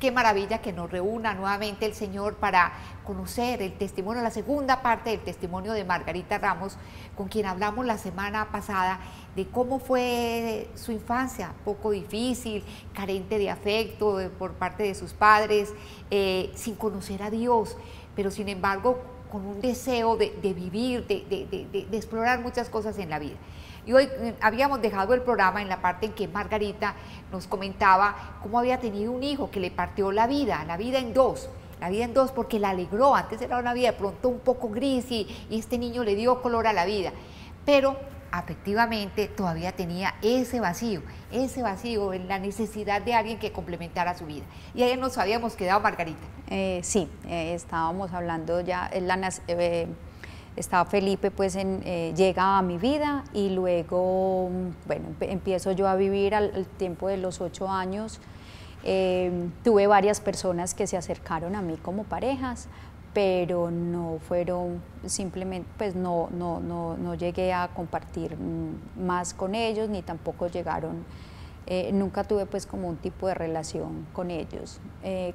qué maravilla que nos reúna nuevamente el Señor para conocer el testimonio, la segunda parte del testimonio de Margarita Ramos, con quien hablamos la semana pasada de cómo fue su infancia, poco difícil, carente de afecto por parte de sus padres, sin conocer a Dios, pero sin embargo con un deseo de vivir, de explorar muchas cosas en la vida. Y hoy habíamos dejado el programa en la parte en que Margarita nos comentaba cómo había tenido un hijo que le partió la vida en dos porque la alegró. Antes era una vida de pronto un poco gris y este niño le dio color a la vida, pero afectivamente todavía tenía ese vacío en la necesidad de alguien que complementara su vida. Y ahí nos habíamos quedado, Margarita. Sí, estábamos hablando ya, estaba Felipe, pues llega a mi vida y luego, bueno, empiezo yo a vivir al tiempo de los 8 años. Tuve varias personas que se acercaron a mí como parejas, pero no fueron simplemente, pues no llegué a compartir más con ellos, ni tampoco llegaron, nunca tuve pues como un tipo de relación con ellos.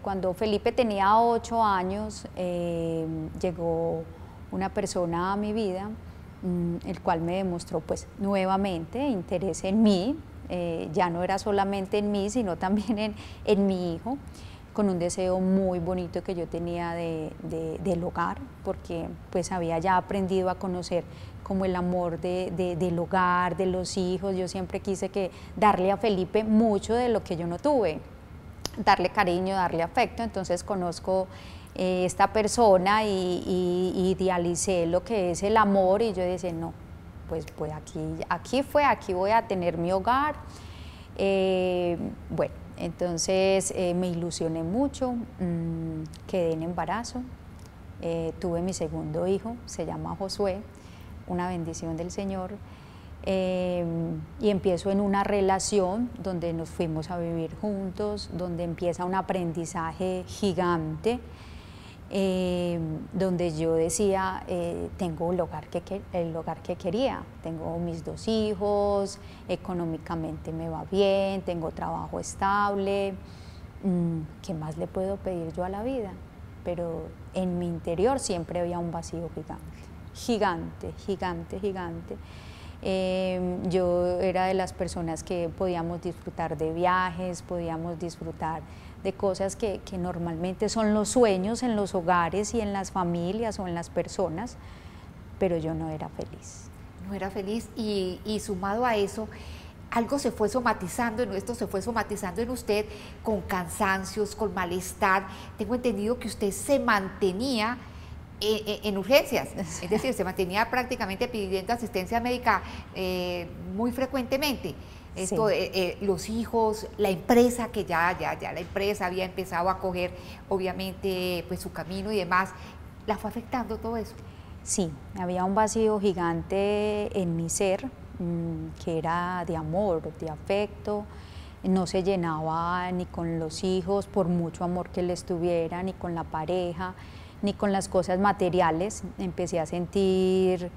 Cuando Felipe tenía 8 años, llegó una persona a mi vida, el cual me demostró pues nuevamente interés en mí, ya no era solamente en mí, sino también en mi hijo, con un deseo muy bonito que yo tenía del hogar, porque pues había ya aprendido a conocer como el amor del hogar, de los hijos. Yo siempre quise darle a Felipe mucho de lo que yo no tuve, darle cariño, darle afecto. Entonces conozco esta persona y idealicé lo que es el amor, y yo decía, no, pues aquí voy a tener mi hogar. Bueno, entonces me ilusioné mucho, quedé en embarazo, tuve mi segundo hijo, se llama Josué, una bendición del Señor, y empiezo en una relación donde nos fuimos a vivir juntos, donde empieza un aprendizaje gigante, donde yo decía, tengo el hogar que quería, tengo mis 2 hijos, económicamente me va bien, tengo trabajo estable, ¿qué más le puedo pedir yo a la vida? Pero en mi interior siempre había un vacío gigante, gigante, gigante. Yo era de las personas que podíamos disfrutar de viajes, podíamos disfrutar de cosas que normalmente son los sueños en los hogares y en las familias o en las personas, pero yo no era feliz. No era feliz, y sumado a eso, algo se fue somatizando en usted, con cansancios, con malestar. Tengo entendido que usted se mantenía en urgencias, es decir, se mantenía prácticamente pidiendo asistencia médica muy frecuentemente. Esto, sí. Los hijos, la empresa, que ya la empresa había empezado a coger obviamente pues su camino y demás, ¿la fue afectando todo eso? Sí, había un vacío gigante en mi ser, que era de amor, de afecto. No se llenaba ni con los hijos, por mucho amor que les tuviera, ni con la pareja, ni con las cosas materiales. Empecé a sentir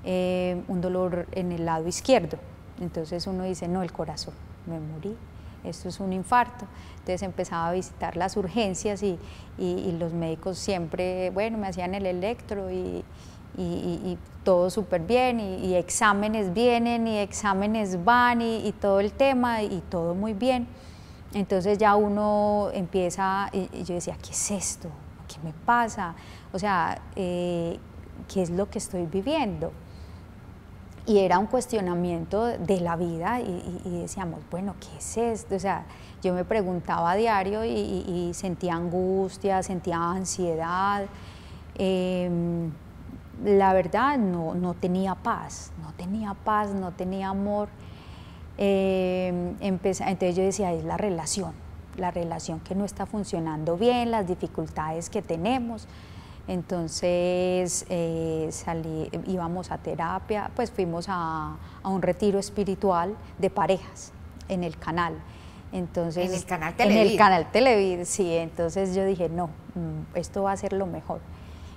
un dolor en el lado izquierdo. Entonces uno dice, no, el corazón, me morí, esto es un infarto. Entonces empezaba a visitar las urgencias y los médicos siempre, bueno, me hacían el electro y todo súper bien, y exámenes vienen y exámenes van y todo el tema y todo muy bien. Entonces ya uno empieza, y yo decía, ¿qué es esto? ¿Qué me pasa? O sea, ¿qué es lo que estoy viviendo? Y era un cuestionamiento de la vida y decíamos, bueno, ¿qué es esto? O sea, yo me preguntaba a diario y sentía angustia, sentía ansiedad. La verdad, no tenía paz, no tenía amor. Entonces yo decía, es la relación que no está funcionando bien, las dificultades que tenemos. Entonces íbamos a terapia, pues fuimos a un retiro espiritual de parejas en el canal. Entonces, ¿en el canal Televid? En el canal Televid, sí. Entonces yo dije, no, esto va a ser lo mejor.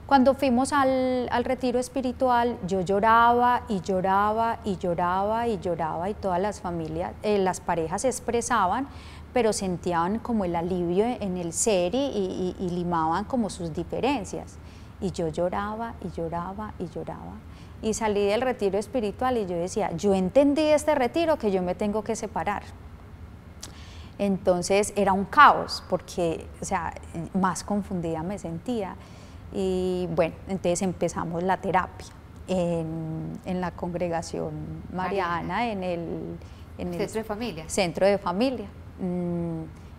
Cuando fuimos al retiro espiritual, yo lloraba y lloraba y lloraba y lloraba, y todas las familias, las parejas se expresaban, pero sentían como el alivio en el ser y limaban como sus diferencias. Y yo lloraba y lloraba y lloraba. Y salí del retiro espiritual y yo decía, yo entendí este retiro que yo me tengo que separar. Entonces era un caos porque, o sea, más confundida me sentía. Y bueno, entonces empezamos la terapia en la congregación mariana, en el centro de familia. Centro de familia.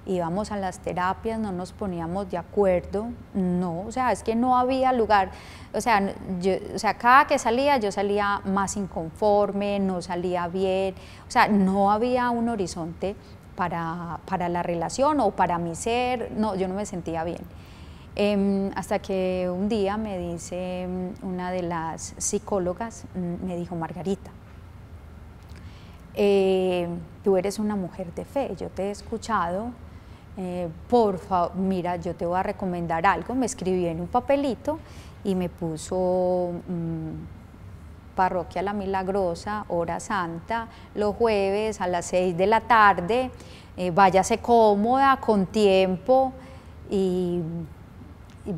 Íbamos a las terapias, no nos poníamos de acuerdo, no, o sea, es que no había lugar, o sea, cada que salía yo salía más inconforme, no salía bien, o sea, no había un horizonte para la relación o para mi ser, no, yo no me sentía bien. Hasta que un día me dice una de las psicólogas, me dijo, Margarita, tú eres una mujer de fe, yo te he escuchado, por favor, mira, yo te voy a recomendar algo. Me escribió en un papelito y me puso Parroquia La Milagrosa, hora santa, los jueves a las 6 de la tarde, váyase cómoda, con tiempo, y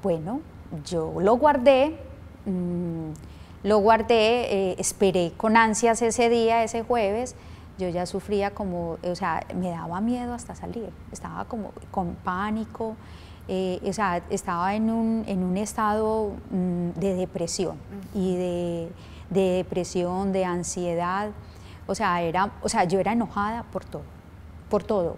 bueno, yo lo guardé, esperé con ansias ese día, ese jueves. Yo ya sufría como, o sea, me daba miedo hasta salir, estaba como con pánico, o sea, estaba en un estado de depresión y de depresión, de ansiedad, o sea, yo era enojada por todo,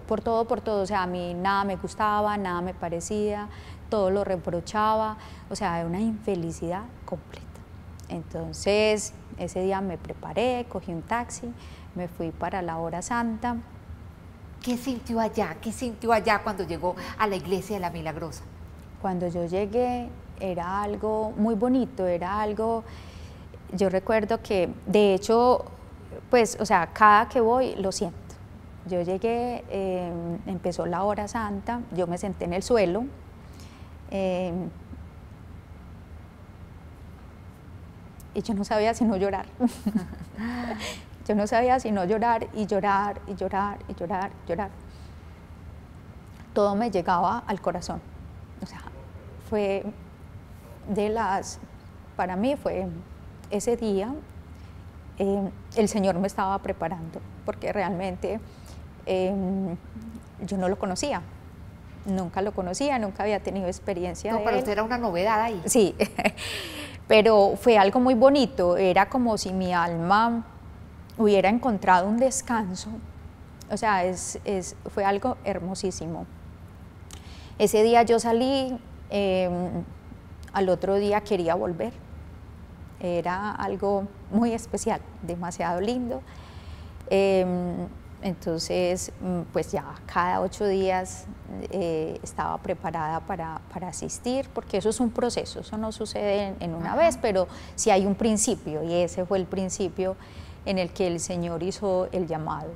o sea, a mí nada me gustaba, nada me parecía, todo lo reprochaba, o sea, era una infelicidad completa. Entonces, ese día me preparé, cogí un taxi, me fui para la hora santa. ¿Qué sintió allá? ¿Qué sintió allá cuando llegó a la iglesia de La Milagrosa? Cuando yo llegué era algo muy bonito, era algo, yo recuerdo que de hecho, pues, o sea, cada que voy lo siento. Yo llegué, empezó la hora santa, yo me senté en el suelo, y yo no sabía sino llorar. Yo no sabía sino llorar y llorar y llorar y llorar y llorar. Todo me llegaba al corazón. O sea, fue para mí fue ese día, el Señor me estaba preparando, porque realmente yo no lo conocía. Nunca lo conocía, nunca había tenido experiencia de él. Para usted era una novedad ahí. Sí, pero fue algo muy bonito, era como si mi alma hubiera encontrado un descanso, o sea, fue algo hermosísimo. Ese día yo salí, al otro día quería volver, era algo muy especial, demasiado lindo. Entonces, pues ya cada 8 días estaba preparada para asistir, porque eso es un proceso, eso no sucede en una vez, pero sí hay un principio, y ese fue el principio en el que el Señor hizo el llamado.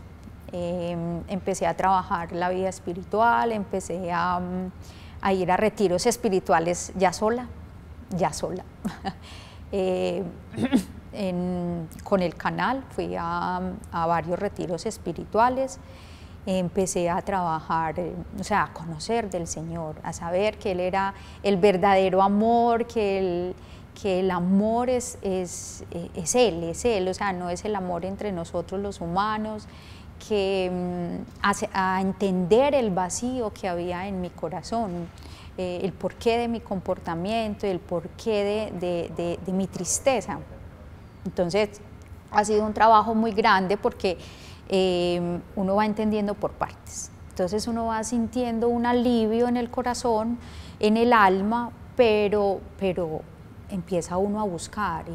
Empecé a trabajar la vida espiritual, empecé a ir a retiros espirituales ya sola. Con el canal fui a varios retiros espirituales, empecé a trabajar, o sea, a conocer del Señor, a saber que Él era el verdadero amor, que el amor es Él, o sea, no es el amor entre nosotros los humanos, que a entender el vacío que había en mi corazón, el porqué de mi comportamiento, el porqué de mi tristeza. Entonces, ha sido un trabajo muy grande porque uno va entendiendo por partes. Entonces, uno va sintiendo un alivio en el corazón, en el alma, pero empieza uno a buscar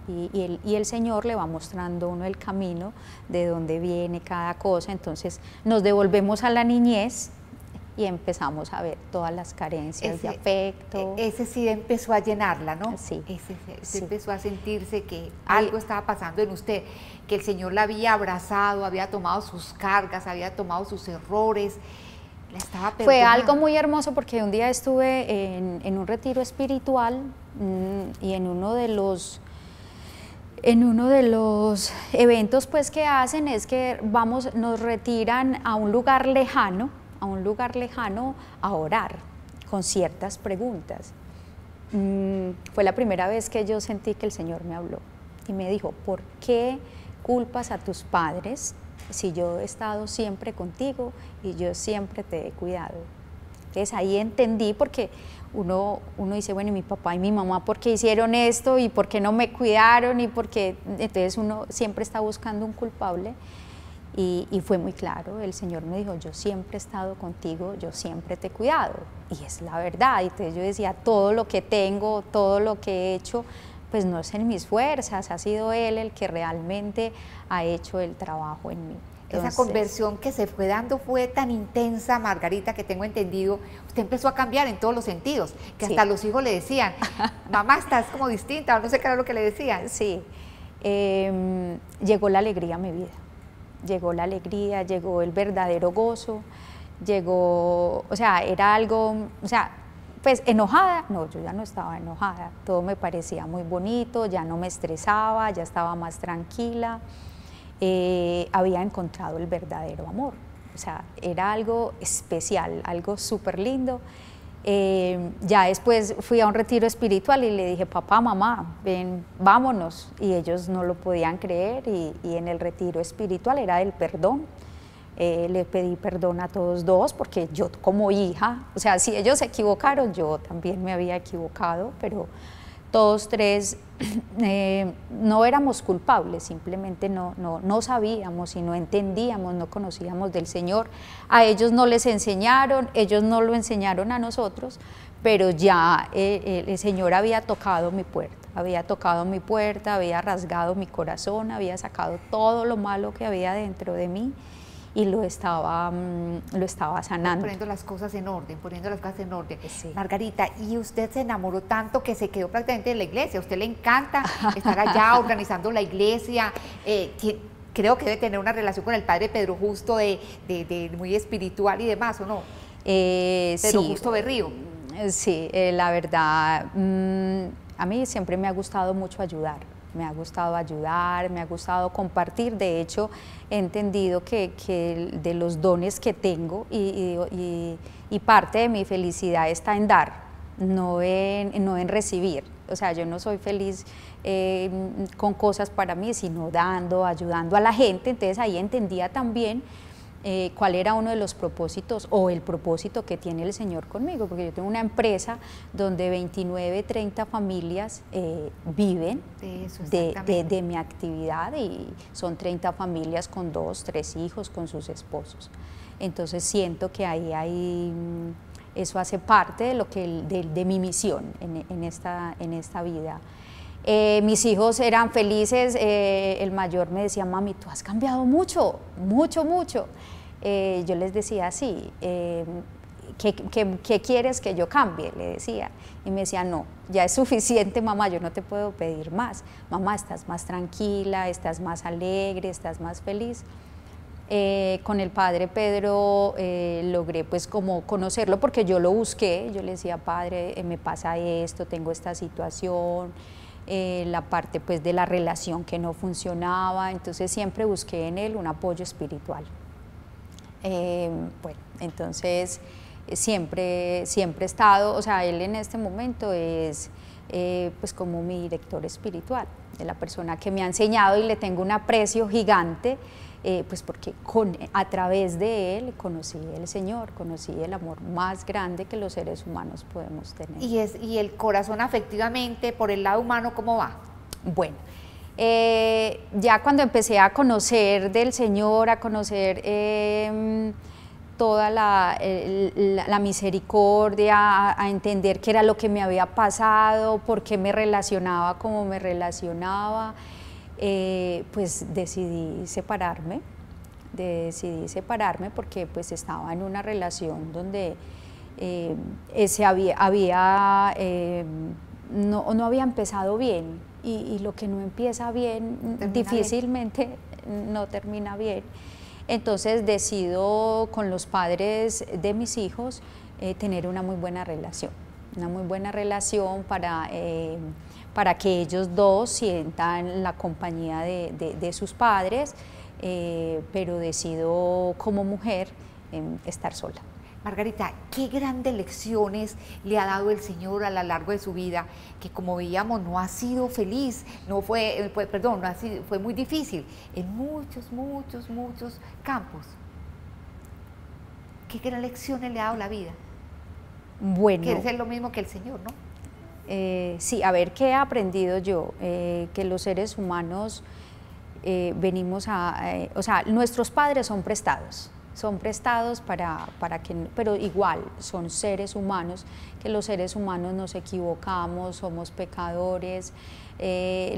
y el Señor le va mostrando a uno el camino de dónde viene cada cosa. Entonces, nos devolvemos a la niñez y empezamos a ver todas las carencias de afecto. Ese sí empezó a llenarla, ¿no? Sí. Ese sí. empezó a sentirse que algo estaba pasando en usted, que el Señor la había abrazado, había tomado sus cargas, había tomado sus errores, la estaba perdonando. Fue algo muy hermoso porque un día estuve en un retiro espiritual y en uno de En uno de los eventos pues que hacen es que nos retiran a un lugar lejano, a orar con ciertas preguntas. Fue la primera vez que yo sentí que el Señor me habló y me dijo, ¿por qué culpas a tus padres si yo he estado siempre contigo y yo siempre te he cuidado? Entonces ahí entendí, porque uno dice, bueno, ¿y mi papá y mi mamá por qué hicieron esto? ¿Y por qué no me cuidaron? ¿Y por qué? Entonces uno siempre está buscando un culpable, y fue muy claro, el Señor me dijo, yo siempre he estado contigo, yo siempre te he cuidado, y es la verdad. Y entonces yo decía, todo lo que tengo, todo lo que he hecho, pues no es en mis fuerzas, ha sido Él el que realmente ha hecho el trabajo en mí. Entonces, esa conversión que se fue dando fue tan intensa, Margarita, que tengo entendido, usted empezó a cambiar en todos los sentidos, que hasta los hijos le decían, mamá, estás como distinta, o no sé qué era lo que le decían. Sí, llegó la alegría a mi vida, llegó la alegría, llegó el verdadero gozo, llegó, o sea, era algo, o sea, pues enojada, no, yo ya no estaba enojada, todo me parecía muy bonito, ya no me estresaba, ya estaba más tranquila. Había encontrado el verdadero amor, o sea, era algo especial, algo súper lindo. Ya después fui a un retiro espiritual y le dije, papá, mamá, ven, vámonos, y ellos no lo podían creer, y en el retiro espiritual era del perdón. Le pedí perdón a todos dos, porque yo como hija, o sea, si ellos se equivocaron, yo también me había equivocado, pero todos tres no éramos culpables, simplemente no sabíamos y no entendíamos, no conocíamos del Señor. A ellos no les enseñaron, ellos no lo enseñaron a nosotros, pero ya el Señor había tocado mi puerta, había rasgado mi corazón, había sacado todo lo malo que había dentro de mí, y lo estaba sanando. Poniendo las cosas en orden, Sí. Margarita, y usted se enamoró tanto que se quedó prácticamente en la iglesia. A usted le encanta estar allá organizando la iglesia. Creo que debe tener una relación con el padre Pedro Justo de muy espiritual y demás, ¿o no? Pedro Sí, Justo Berrío. Sí, la verdad, a mí siempre me ha gustado mucho ayudar. Me ha gustado compartir. De hecho, he entendido que de los dones que tengo y parte de mi felicidad está en dar, no en recibir. O sea, yo no soy feliz con cosas para mí, sino dando, ayudando a la gente. Entonces ahí entendía también cuál era uno de los propósitos, o el propósito que tiene el Señor conmigo, porque yo tengo una empresa donde 29, 30 familias viven de mi actividad, y son 30 familias con 2, 3 hijos, con sus esposos. Entonces siento que ahí eso hace parte de lo que de mi misión en esta vida. Mis hijos eran felices, el mayor me decía, mami, tú has cambiado mucho, mucho, mucho. Yo les decía, sí, ¿qué quieres que yo cambie? Le decía. Y me decía, no, ya es suficiente, mamá, yo no te puedo pedir más. Mamá, estás más tranquila, estás más alegre, estás más feliz. Con el padre Pedro logré pues como conocerlo, porque yo lo busqué. Yo le decía, padre, me pasa esto, tengo esta situación. La parte pues de la relación que no funcionaba, entonces siempre busqué en él un apoyo espiritual. Bueno, entonces siempre he estado, o sea, él en este momento es pues como mi director espiritual, de la persona que me ha enseñado, y le tengo un aprecio gigante, pues porque a través de él conocí el Señor, conocí el amor más grande que los seres humanos podemos tener. ¿Y el corazón afectivamente, por el lado humano, cómo va? Bueno, ya cuando empecé a conocer del Señor, a conocer toda la misericordia, a entender qué era lo que me había pasado, por qué me relacionaba como me relacionaba, pues decidí separarme porque pues estaba en una relación donde no había empezado bien, y lo que no empieza bien difícilmente no termina bien. Entonces decido con los padres de mis hijos tener una muy buena relación para para que ellos dos sientan la compañía de sus padres, pero decido como mujer estar sola. Margarita, qué grandes lecciones le ha dado el Señor a lo largo de su vida, que como veíamos no ha sido feliz, fue muy difícil en muchos campos. Qué gran lecciones le ha dado la vida. Bueno. Quiere ser lo mismo que el Señor, ¿no? Sí, a ver, ¿qué he aprendido yo? Que los seres humanos venimos a, o sea, nuestros padres son prestados para que, pero igual son seres humanos, que los seres humanos nos equivocamos, somos pecadores,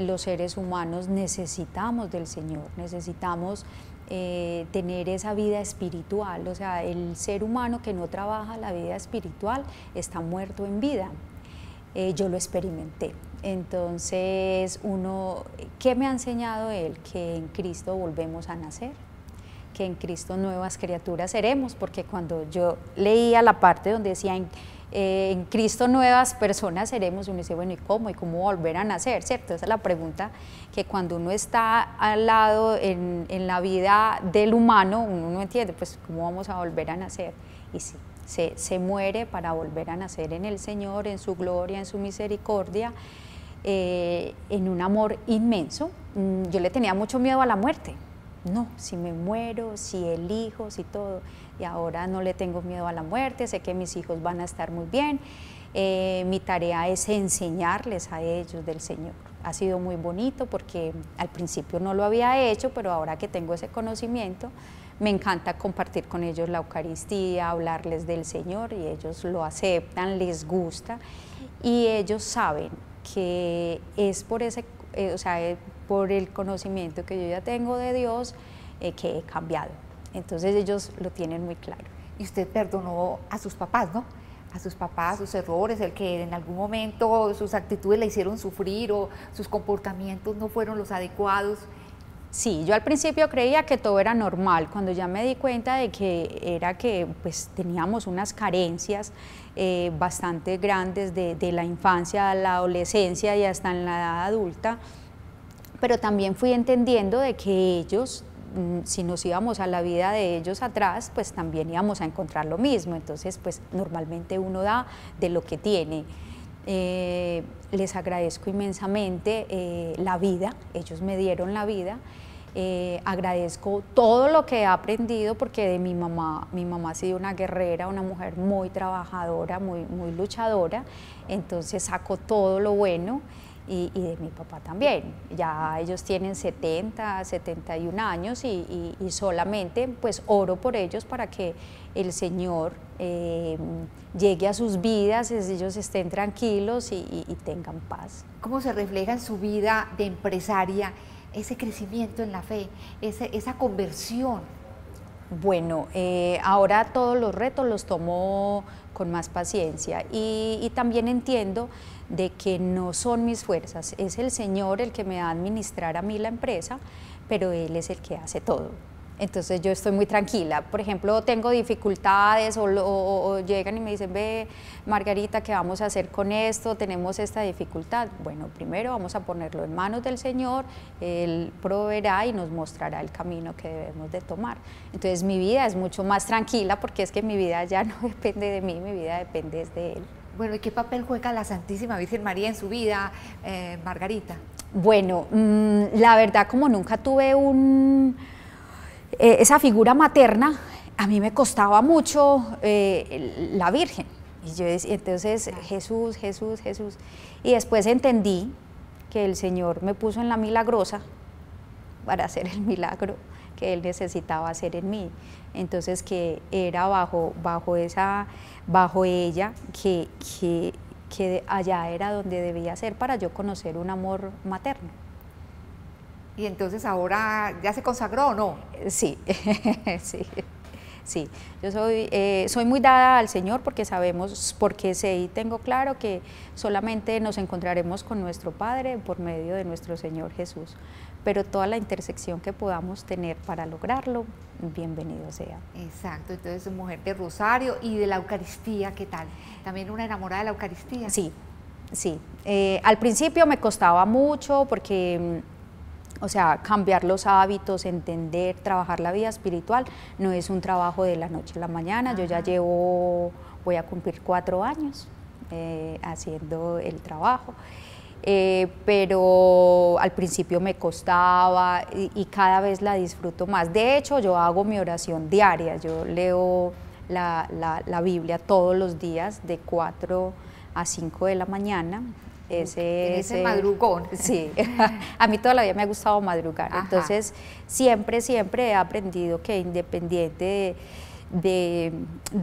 los seres humanos necesitamos del Señor, necesitamos tener esa vida espiritual, o sea, el ser humano que no trabaja la vida espiritual está muerto en vida. Yo lo experimenté. Entonces, ¿qué me ha enseñado él? Que en Cristo volvemos a nacer, que en Cristo nuevas criaturas seremos, porque cuando yo leía la parte donde decía en Cristo nuevas personas seremos, uno dice, bueno, ¿y cómo? ¿Y cómo volver a nacer? ¿Cierto? Esa es la pregunta que cuando uno está al lado en la vida del humano, uno no entiende, pues, ¿cómo vamos a volver a nacer? Y sí, se muere para volver a nacer en el Señor, en su gloria, en su misericordia, en un amor inmenso. Yo le tenía mucho miedo a la muerte. No, si me muero, si elijo, si todo, y ahora no le tengo miedo a la muerte, sé que mis hijos van a estar muy bien, mi tarea es enseñarles a ellos del Señor. Ha sido muy bonito porque al principio no lo había hecho, pero ahora que tengo ese conocimiento, me encanta compartir con ellos la Eucaristía, hablarles del Señor, y ellos lo aceptan, les gusta, y ellos saben que es por ese, por el conocimiento que yo ya tengo de Dios, que he cambiado. Entonces ellos lo tienen muy claro. Y usted perdonó a sus papás, ¿no? A sus papás, sus errores, el que en algún momento sus actitudes le hicieron sufrir o sus comportamientos no fueron los adecuados. Sí, yo al principio creía que todo era normal, cuando ya me di cuenta de que pues teníamos unas carencias bastante grandes de la infancia a la adolescencia y hasta en la edad adulta, pero también fui entendiendo de que ellos, si nos íbamos a la vida de ellos atrás, pues también íbamos a encontrar lo mismo. Entonces, pues normalmente uno da de lo que tiene. Les agradezco inmensamente la vida, ellos me dieron la vida. Agradezco todo lo que he aprendido, porque de mi mamá ha sido una guerrera, una mujer muy trabajadora, muy luchadora, entonces saco todo lo bueno. Y de mi papá también, ya ellos tienen 70, 71 años y solamente pues oro por ellos para que el Señor llegue a sus vidas, ellos estén tranquilos y tengan paz. ¿Cómo se refleja en su vida de empresaria ese crecimiento en la fe, esa conversión? Bueno, ahora todos los retos los tomo con más paciencia y también entiendo de que no son mis fuerzas, es el Señor el que me va a administrar a mí la empresa, pero Él es el que hace todo. Entonces yo estoy muy tranquila. Por ejemplo, tengo dificultades o llegan y me dicen, ve Margarita, ¿qué vamos a hacer con esto? Tenemos esta dificultad. Bueno, primero vamos a ponerlo en manos del Señor, Él proveerá y nos mostrará el camino que debemos de tomar. Entonces mi vida es mucho más tranquila, porque es que mi vida ya no depende de mí, mi vida depende de Él. Bueno, ¿y qué papel juega la Santísima Virgen María en su vida, Margarita? Bueno, la verdad, como nunca tuve esa figura materna, a mí me costaba mucho la Virgen. Y yo decía, entonces, Jesús, Jesús, Jesús. Y después entendí que el Señor me puso en la milagrosa para hacer el milagro que Él necesitaba hacer en mí. Entonces, que era bajo ella, que allá era donde debía ser para yo conocer un amor materno. ¿Y entonces ahora ya se consagró o no? Sí, sí. Yo soy muy dada al Señor, porque sé y tengo claro que solamente nos encontraremos con nuestro Padre por medio de nuestro Señor Jesús. Pero toda la intersección que podamos tener para lograrlo, bienvenido sea. Exacto, entonces mujer de rosario y de la Eucaristía, ¿qué tal? ¿También una enamorada de la Eucaristía? Sí, Sí, al principio me costaba mucho porque, o sea, cambiar los hábitos, entender, trabajar la vida espiritual, no es un trabajo de la noche a la mañana. Yo ya voy a cumplir 4 años haciendo el trabajo. Pero al principio me costaba y cada vez la disfruto más. De hecho, yo hago mi oración diaria, yo leo la Biblia todos los días de 4 a 5 de la mañana. Ese madrugón. Sí, a mí toda la vida me ha gustado madrugar. Ajá. Entonces siempre he aprendido que independiente de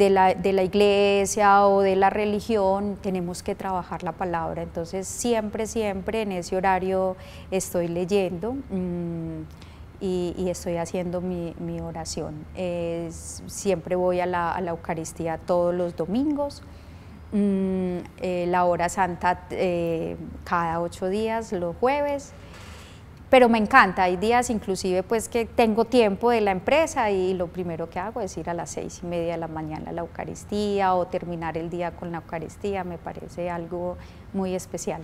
la iglesia o de la religión, tenemos que trabajar la palabra. Entonces siempre en ese horario estoy leyendo y estoy haciendo mi oración. Siempre voy a la Eucaristía todos los domingos. La hora santa cada 8 días, los jueves. Pero me encanta, hay días inclusive pues que tengo tiempo de la empresa y lo primero que hago es ir a las 6:30 de la mañana a la Eucaristía o terminar el día con la Eucaristía. Me parece algo muy especial.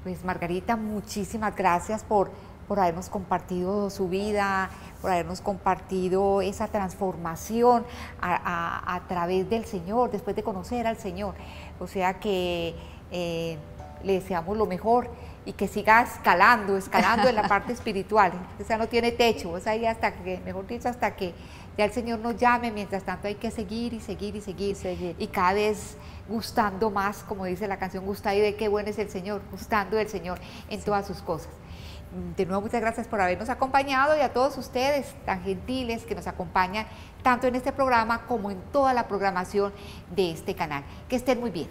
Pues Margarita, muchísimas gracias por habernos compartido su vida, por habernos compartido esa transformación a través del Señor, después de conocer al Señor. O sea que le deseamos lo mejor y que siga escalando en la parte espiritual. O sea, no tiene techo, o sea, ahí hasta que, mejor dicho, hasta que ya el Señor nos llame. Mientras tanto hay que seguir y seguir y seguir, y cada vez gustando más, como dice la canción, gusta y de qué bueno es el Señor, gustando del Señor en todas sus cosas. De nuevo, muchas gracias por habernos acompañado y a todos ustedes tan gentiles que nos acompañan tanto en este programa como en toda la programación de este canal. Que estén muy bien.